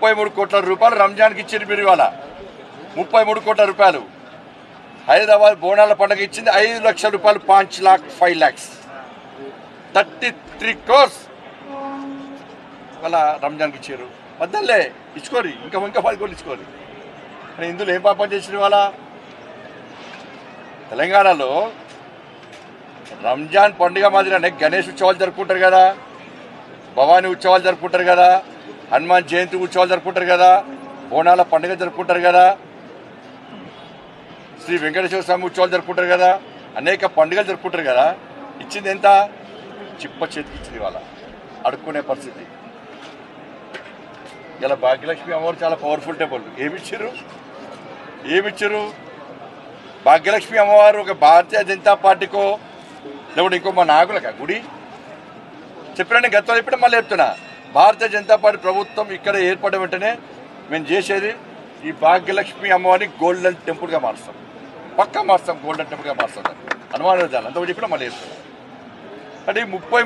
33 కోట్ల రూపాయలు రంజాన్కి ఇచ్చింది మీరు ఇవాళ 33 కోట్ల రూపాయలు. హైదరాబాద్ బోనాల పండుగ ఇచ్చింది 5 లక్షల రూపాయలు 5 लाख 5 lakhs 33 crores వాళ్ళ రంజాన్కి ఇచ్చారు. వద్దలే ఇచ్చుకోరి, ఇంకా 10 కోట్లు ఇచ్చుకోరి. కానీ ఇందులో ఏం పాపం చేసిన వాళ్ళ తెలంగాణలో రంజాన్ పండుగ మాదిరిగానే గణేష్ ఉత్సవాలు జరుపుకుంటారు కదా, భవానీ ఉత్సవాలు జరుపుకుంటారు కదా, హనుమాన్ జయంతి ఉత్సవాలు జరుపుకుంటారు కదా, బోనాల పండుగ జరుపుకుంటారు కదా, శ్రీ వెంకటేశ్వర స్వామి ఉత్సవాలు జరుపుకుంటారు కదా, అనేక పండుగలు జరుపుకుంటారు కదా. ఇచ్చింది ఎంత? చిప్ప చేతికి ఇచ్చింది. వాళ్ళ అడుక్కునే పరిస్థితి. ఇలా భాగ్యలక్ష్మి అమ్మవారు చాలా పవర్ఫుల్ టెంపుల్. ఏమిచ్చారు? భాగ్యలక్ష్మి అమ్మవారు ఒక భారతీయ జనతా పార్టీకో లేకుంటే ఇంకో మా నాయకులకా గుడి చెప్పినా గతంలో చెప్పినా మళ్ళీ చెప్తున్నా. భారతీయ జనతా పార్టీ ప్రభుత్వం ఇక్కడ ఏర్పడిన వెంటనే మేము చేసేది ఈ భాగ్యలక్ష్మి అమ్మవారిని గోల్డెన్ టెంపుల్గా మారుస్తాం. పక్కా మారుస్తాం, గోల్డెన్ టెంపుల్గా మారుస్తాం. అనుమానం అంతకు చెప్పినా మళ్ళీ చెప్తున్నా. అంటే 30